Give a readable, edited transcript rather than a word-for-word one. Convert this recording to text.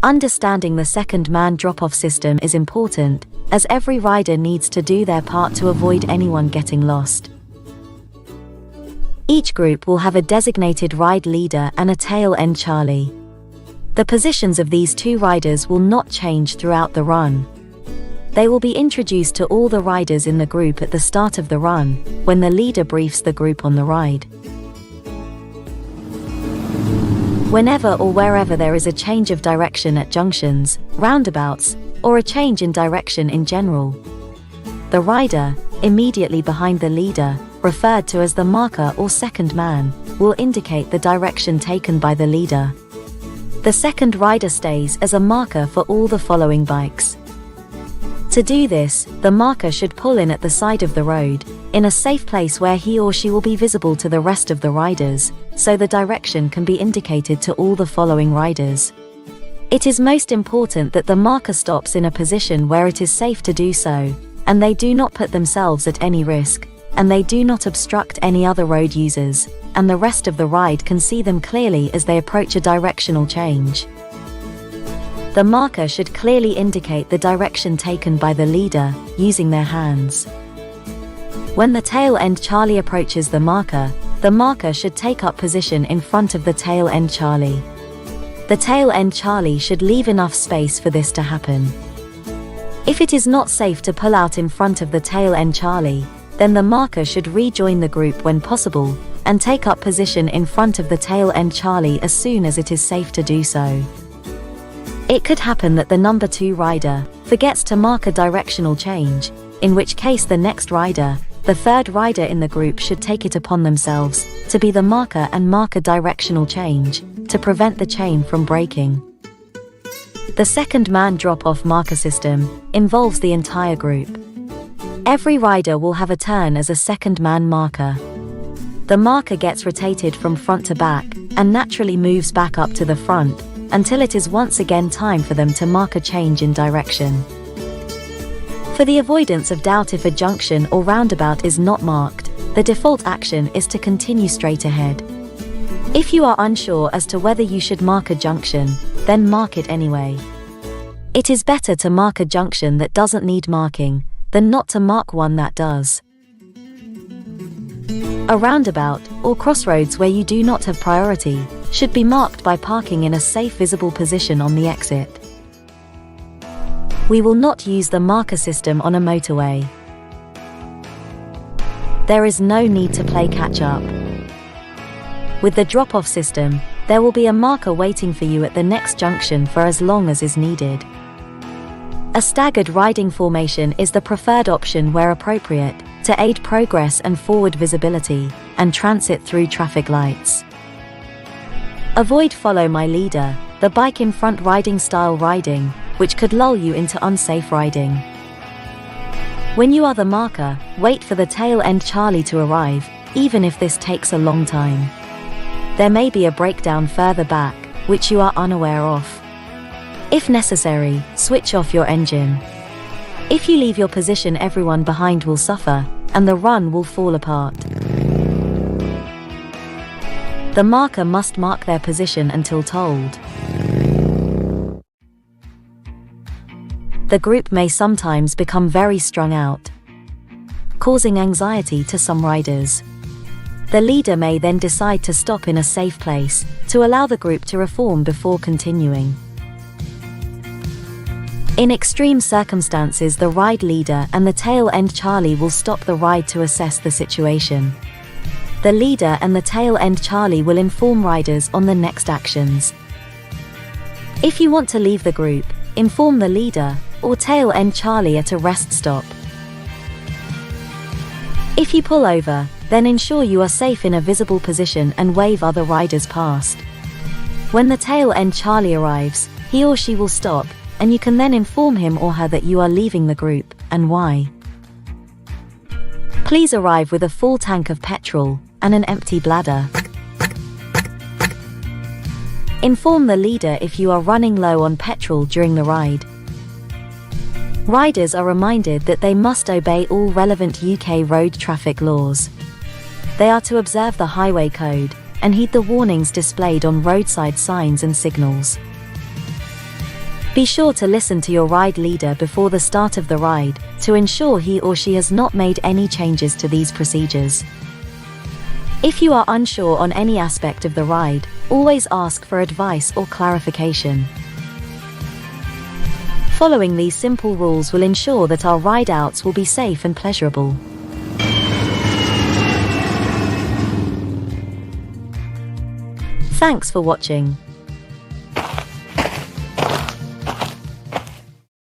Understanding the second man drop-off system is important, as every rider needs to do their part to avoid anyone getting lost. Each group will have a designated ride leader and a tail end Charlie. The positions of these two riders will not change throughout the run. They will be introduced to all the riders in the group at the start of the run, when the leader briefs the group on the ride. Whenever or wherever there is a change of direction at junctions, roundabouts, or a change in direction in general, the rider, immediately behind the leader, referred to as the marker or second man, will indicate the direction taken by the leader. The second rider stays as a marker for all the following bikes. To do this, the marker should pull in at the side of the road, in a safe place where he or she will be visible to the rest of the riders, so the direction can be indicated to all the following riders. It is most important that the marker stops in a position where it is safe to do so, and they do not put themselves at any risk, and they do not obstruct any other road users, and the rest of the ride can see them clearly as they approach a directional change. The marker should clearly indicate the direction taken by the leader, using their hands. When the tail end Charlie approaches the marker should take up position in front of the tail end Charlie. The tail end Charlie should leave enough space for this to happen. If it is not safe to pull out in front of the tail end Charlie, then the marker should rejoin the group when possible, and take up position in front of the tail end Charlie as soon as it is safe to do so. It could happen that the number 2 rider forgets to mark a directional change, in which case the next rider, the third rider in the group, should take it upon themselves to be the marker and mark a directional change, to prevent the chain from breaking. The second man drop-off marker system involves the entire group. Every rider will have a turn as a second man marker. The marker gets rotated from front to back, and naturally moves back up to the front, until it is once again time for them to mark a change in direction. For the avoidance of doubt, if a junction or roundabout is not marked, the default action is to continue straight ahead. If you are unsure as to whether you should mark a junction, then mark it anyway. It is better to mark a junction that doesn't need marking, than not to mark one that does. A roundabout, or crossroads where you do not have priority, should be marked by parking in a safe visible position on the exit. We will not use the marker system on a motorway. There is no need to play catch-up. With the drop-off system, there will be a marker waiting for you at the next junction for as long as is needed. A staggered riding formation is the preferred option where appropriate, to aid progress and forward visibility, and transit through traffic lights. Avoid follow my leader, the bike in front riding style riding, which could lull you into unsafe riding. When you are the marker, wait for the tail end Charlie to arrive, even if this takes a long time. There may be a breakdown further back, which you are unaware of. If necessary, switch off your engine. If you leave your position, everyone behind will suffer, and the run will fall apart. The marker must mark their position until told. The group may sometimes become very strung out, causing anxiety to some riders. The leader may then decide to stop in a safe place, to allow the group to reform before continuing. In extreme circumstances, the ride leader and the tail end Charlie will stop the ride to assess the situation. The leader and the tail end Charlie will inform riders on the next actions. If you want to leave the group, inform the leader or tail end Charlie at a rest stop. If you pull over, then ensure you are safe in a visible position and wave other riders past. When the tail end Charlie arrives, he or she will stop, and you can then inform him or her that you are leaving the group, and why. Please arrive with a full tank of petrol and an empty bladder. Inform the leader if you are running low on petrol during the ride. Riders are reminded that they must obey all relevant UK road traffic laws. They are to observe the highway code and heed the warnings displayed on roadside signs and signals. Be sure to listen to your ride leader before the start of the ride to ensure he or she has not made any changes to these procedures. If you are unsure on any aspect of the ride, always ask for advice or clarification. Following these simple rules will ensure that our ride outs will be safe and pleasurable. Thanks for watching.